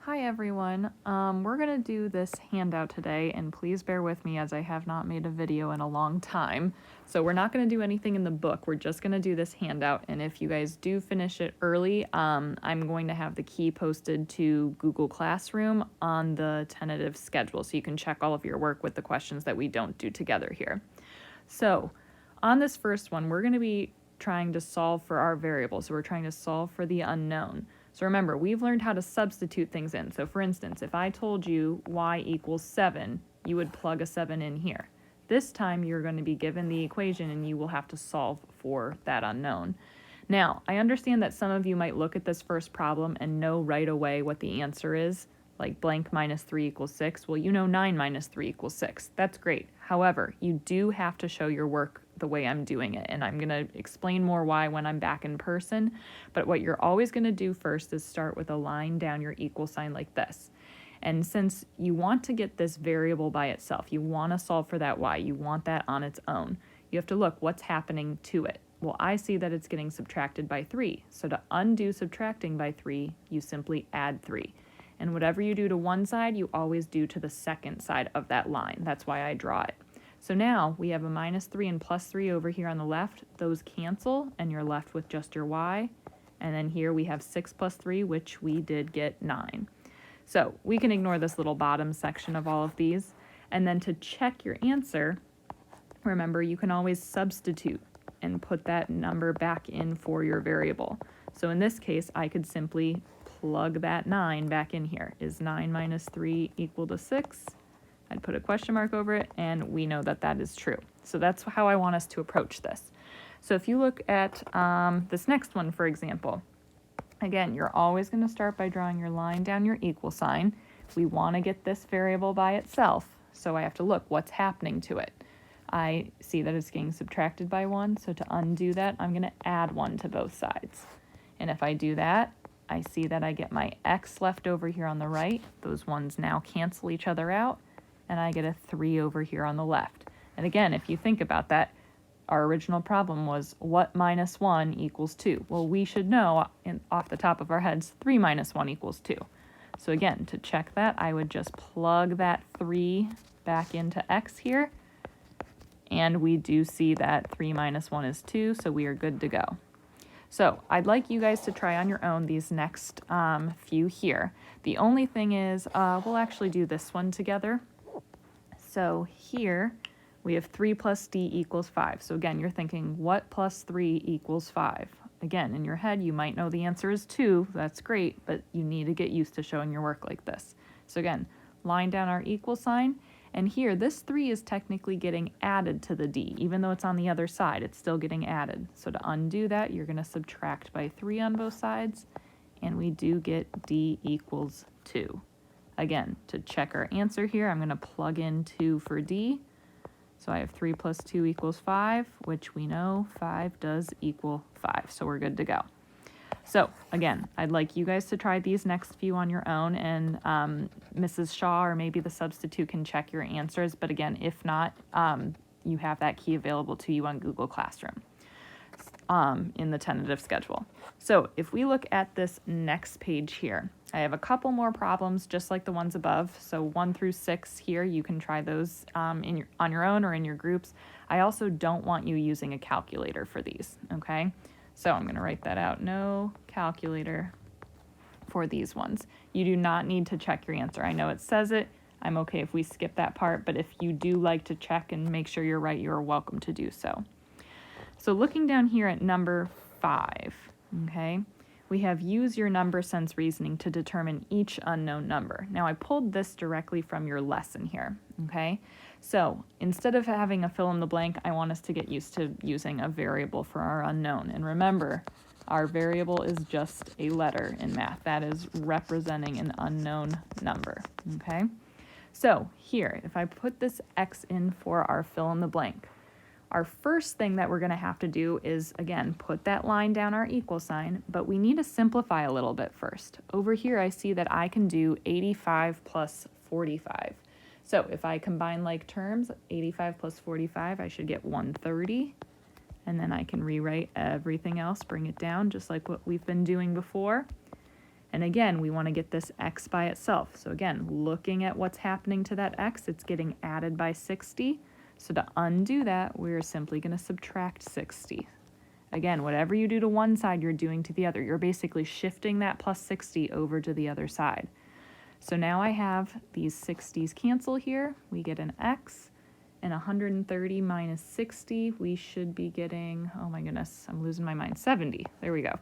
Hi everyone. We're going to do this handout today, and please bear with me as I have not made a video in a long time. So we're not going to do anything in the book, we're just going to do this handout, and if you guys do finish it early, I'm going to have the key posted to Google Classroom on the tentative schedule, so you can check all of your work with the questions that we don't do together here. So on this first one, we're going to be trying to solve for our variable, so we're trying to solve for the unknown. So remember, we've learned how to substitute things in. So for instance, if I told you y equals 7, you would plug a 7 in here. This time you're going to be given the equation and you will have to solve for that unknown. Now, I understand that some of you might look at this first problem and know right away what the answer is, like blank minus 3 equals 6. Well, you know 9 minus 3 equals 6. That's great. However, you do have to show your work the way I'm doing it, and I'm going to explain more why when I'm back in person. But what you're always going to do first is start with a line down your equal sign like this. And since you want to get this variable by itself, you want to solve for that y, you want that on its own, you have to look what's happening to it. Well, I see that it's getting subtracted by 3. So to undo subtracting by 3, you simply add 3. And whatever you do to one side, you always do to the second side of that line. That's why I draw it. So now we have a minus 3 and plus 3 over here on the left. Those cancel, and you're left with just your y. And then here we have 6 plus 3, which we did get 9. So we can ignore this little bottom section of all of these. And then to check your answer, remember you can always substitute and put that number back in for your variable. So in this case, I could simply plug that 9 back in here. Is 9 minus 3 equal to 6? I'd put a question mark over it, and we know that that is true. So that's how I want us to approach this. So if you look at this next one, for example, again, you're always going to start by drawing your line down your equal sign. We want to get this variable by itself, so I have to look what's happening to it. I see that it's getting subtracted by 1, so to undo that, I'm going to add 1 to both sides. And if I do that, I see that I get my x left over here on the right. Those ones now cancel each other out, and I get a 3 over here on the left. And again, if you think about that, our original problem was what minus 1 equals 2? Well, we should know off the top of our heads 3 minus 1 equals 2. So again, to check that, I would just plug that 3 back into x here, and we do see that 3 minus 1 is 2, so we are good to go. So I'd like you guys to try on your own these next few here. The only thing is we'll actually do this one together. So here we have 3 plus d equals 5. So again, you're thinking, what plus 3 equals 5? Again, in your head, you might know the answer is 2. That's great, but you need to get used to showing your work like this. So again, line down our equal sign. And here, this 3 is technically getting added to the d. Even though it's on the other side, it's still getting added. So to undo that, you're going to subtract by 3 on both sides, and we do get d equals 2. Again, to check our answer here, I'm going to plug in 2 for d. So I have 3 plus 2 equals 5, which we know 5 does equal 5. So we're good to go. So again, I'd like you guys to try these next few on your own, and Mrs. Shaw or maybe the substitute can check your answers. But again, if not, you have that key available to you on Google Classroom in the tentative schedule. So if we look at this next page here, I have a couple more problems just like the ones above. So 1 through 6 here, you can try those on your own or in your groups. I also don't want you using a calculator for these, okay? So I'm going to write that out, no calculator for these ones. You do not need to check your answer. I know it says it. I'm okay if we skip that part, but if you do like to check and make sure you're right, you're welcome to do so. So looking down here at number 5, okay, we have use your number sense reasoning to determine each unknown number. Now I pulled this directly from your lesson here, okay? So instead of having a fill in the blank, I want us to get used to using a variable for our unknown. And remember, our variable is just a letter in math. That is representing an unknown number, okay? So here, if I put this x in for our fill in the blank, our first thing that we're going to have to do is, again, put that line down our equal sign, but we need to simplify a little bit first. Over here, I see that I can do 85 plus 45. So if I combine like terms, 85 plus 45, I should get 130. And then I can rewrite everything else, bring it down, just like what we've been doing before. And again, we want to get this x by itself. So again, looking at what's happening to that x, it's getting added by 60. So to undo that, we're simply going to subtract 60. Again, whatever you do to one side, you're doing to the other. You're basically shifting that plus 60 over to the other side. So now I have these 60s cancel here. We get an x, and 130 minus 60, we should be getting, oh my goodness, I'm losing my mind, 70. There we go.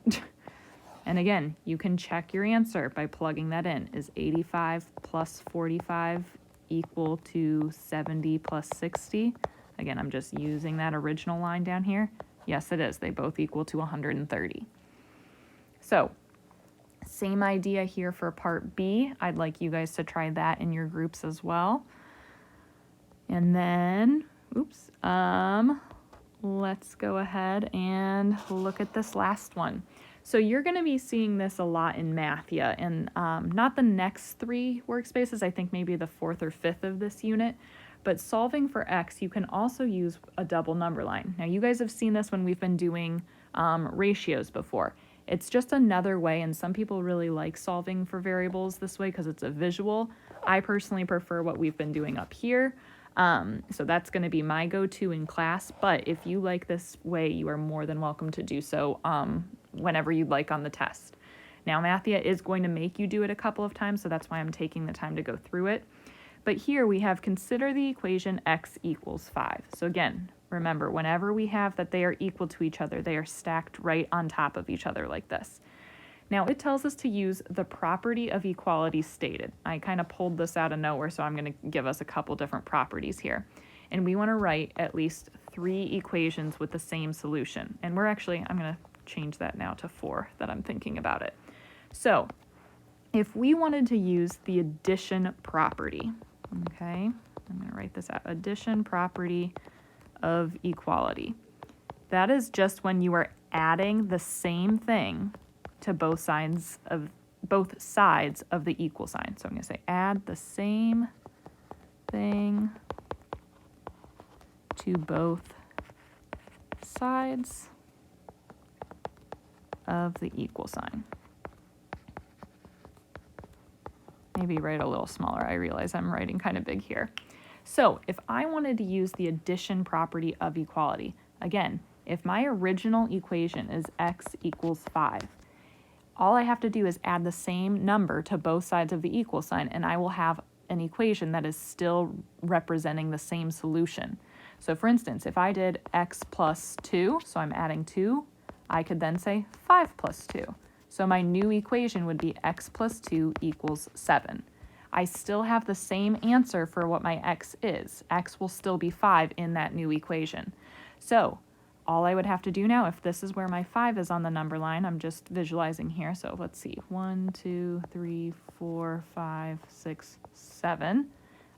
And again, you can check your answer by plugging that in. Is 85 plus 45 equal to 70 plus 60? Again, I'm just using that original line down here. Yes, it is. They both equal to 130. So, same idea here for part B. I'd like you guys to try that in your groups as well. And then, let's go ahead and look at this last one. So you're going to be seeing this a lot in Mathia, and not the next 3 workspaces, I think maybe the 4th or 5th of this unit, but solving for x, you can also use a double number line. Now you guys have seen this when we've been doing ratios before. It's just another way, and some people really like solving for variables this way because it's a visual. I personally prefer what we've been doing up here. So that's going to be my go-to in class, but if you like this way, you are more than welcome to do so whenever you'd like on the test. Now, Mathia is going to make you do it a couple of times, so that's why I'm taking the time to go through it. But here we have consider the equation x equals 5. So again, remember, whenever we have that they are equal to each other, they are stacked right on top of each other like this. Now, it tells us to use the property of equality stated. I kind of pulled this out of nowhere, so I'm going to give us a couple different properties here. And we want to write at least 3 equations with the same solution. And I'm going to change that now to 4 that I'm thinking about it. So, if we wanted to use the addition property, okay, I'm going to write this out, addition property of equality. That is just when you are adding the same thing to both sides of the equal sign. So I'm going to say add the same thing to both sides of the equal sign. Maybe write a little smaller. I realize I'm writing kind of big here. So if I wanted to use the addition property of equality, again, if my original equation is x equals 5, all I have to do is add the same number to both sides of the equal sign, and I will have an equation that is still representing the same solution. So for instance, if I did x plus 2, so I'm adding 2, I could then say 5 plus 2. So my new equation would be x plus 2 equals 7. I still have the same answer for what my x is. X will still be 5 in that new equation. So all I would have to do now, if this is where my 5 is on the number line, I'm just visualizing here. So let's see, 1, 2, 3, 4, 5, 6, 7.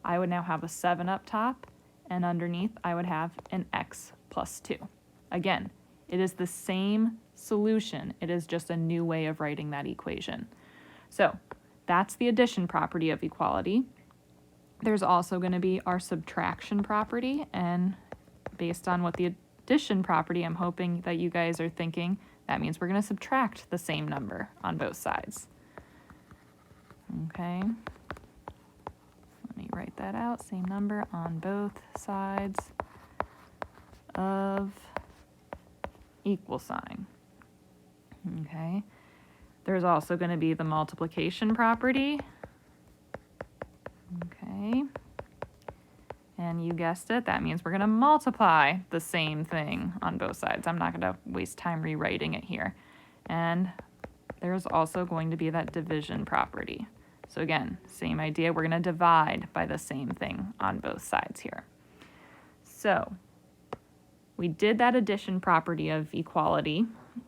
I would now have a 7 up top, and underneath I would have an x plus 2. Again, it is the same solution. It is just a new way of writing that equation. So that's the addition property of equality. There's also going to be our subtraction property, and based on what the addition property, I'm hoping that you guys are thinking, that means we're going to subtract the same number on both sides. Okay. Let me write that out. Same number on both sides of equal sign. Okay. There's also going to be the multiplication property. Okay. And you guessed it, that means we're going to multiply the same thing on both sides. I'm not going to waste time rewriting it here. And there's also going to be that division property. So again, same idea, we're going to divide by the same thing on both sides here. So we did that addition property of equality.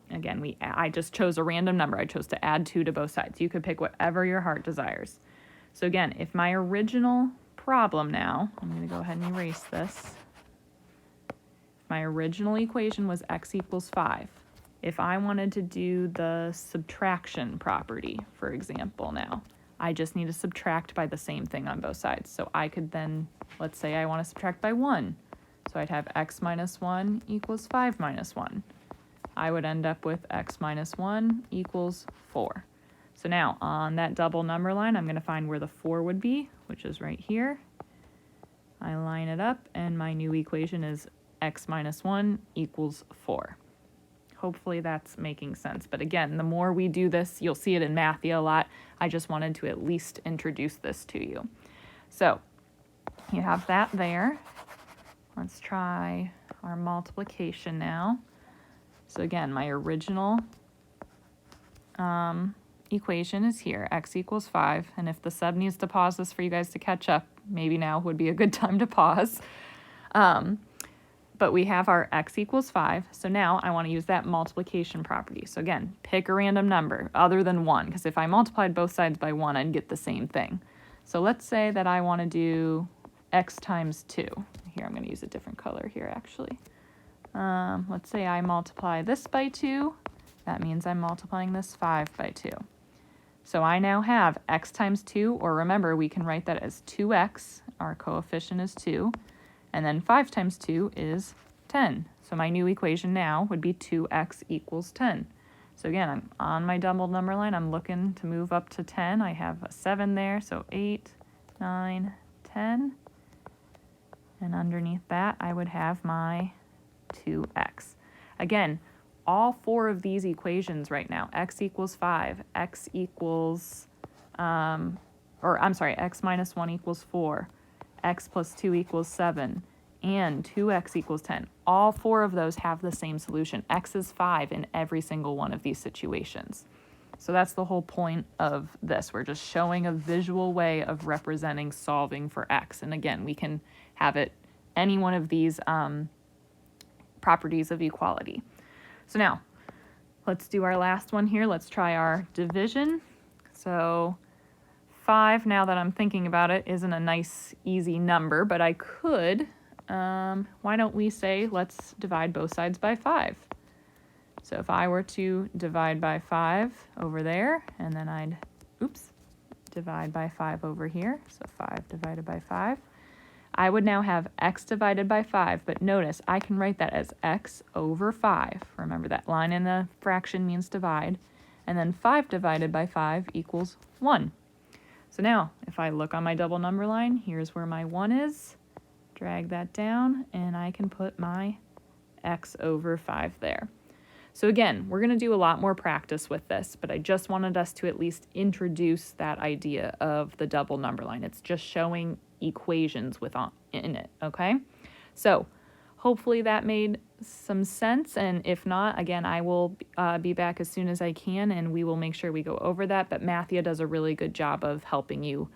Again, I just chose a random number. I chose to add 2 to both sides. You could pick whatever your heart desires. So again, if my original problem now, I'm going to go ahead and erase this. My original equation was x equals 5. If I wanted to do the subtraction property, for example now, I just need to subtract by the same thing on both sides. So I could then, let's say I want to subtract by 1. So I'd have x minus 1 equals 5 minus 1. I would end up with x minus 1 equals 4. So now on that double number line, I'm going to find where the 4 would be, which is right here. I line it up, and my new equation is x minus 1 equals 4. Hopefully that's making sense. But again, the more we do this, you'll see it in Mathia a lot. I just wanted to at least introduce this to you. So you have that there. Let's try our multiplication now. So again, my original equation is here, x equals 5. And if the sub needs to pause this for you guys to catch up, maybe now would be a good time to pause. But we have our x equals 5. So now I want to use that multiplication property. So again, pick a random number other than 1, because if I multiplied both sides by 1, I'd get the same thing. So let's say that I want to do x times 2. Here, I'm going to use a different color here, actually. Let's say I multiply this by 2. That means I'm multiplying this 5 by 2. So I now have x times 2, or remember, we can write that as 2x. Our coefficient is 2. And then 5 times 2 is 10. So my new equation now would be 2x equals 10. So again, I'm on my double number line. I'm looking to move up to 10. I have a 7 there, so 8, 9, 10. And underneath that, I would have my 2x. Again, all 4 of these equations right now, x equals 5, x equals, x minus 1 equals 4, x plus 2 equals 7, and 2x equals 10. All 4 of those have the same solution. X is 5 in every single one of these situations. So that's the whole point of this. We're just showing a visual way of representing solving for x. And again, we can have it any one of these properties of equality. So now, let's do our last one here. Let's try our division. So 5, now that I'm thinking about it, isn't a nice, easy number, but I could, why don't we say, let's divide both sides by 5. So if I were to divide by 5 over there, and then I'd, divide by 5 over here, so 5 divided by 5, I would now have x divided by 5, but notice I can write that as x over 5. Remember that line in the fraction means divide, and then 5 divided by 5 equals 1. So now, if I look on my double number line, here's where my 1 is. Drag that down, and I can put my x over 5 there. So again, we're going to do a lot more practice with this, but I just wanted us to at least introduce that idea of the double number line. It's just showing equations in it, okay? So hopefully that made some sense, and if not, again, I will be back as soon as I can, and we will make sure we go over that, but Mathia does a really good job of helping you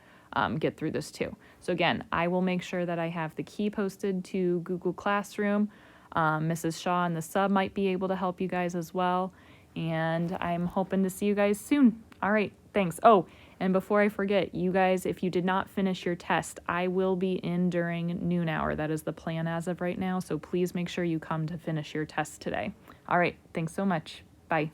get through this too. So again, I will make sure that I have the key posted to Google Classroom. Mrs. Shaw and the sub might be able to help you guys as well, and I'm hoping to see you guys soon. All right, thanks. Oh, and before I forget, you guys, if you did not finish your test, I will be in during noon hour. That is the plan as of right now, so please make sure you come to finish your test today. All right, thanks so much. Bye.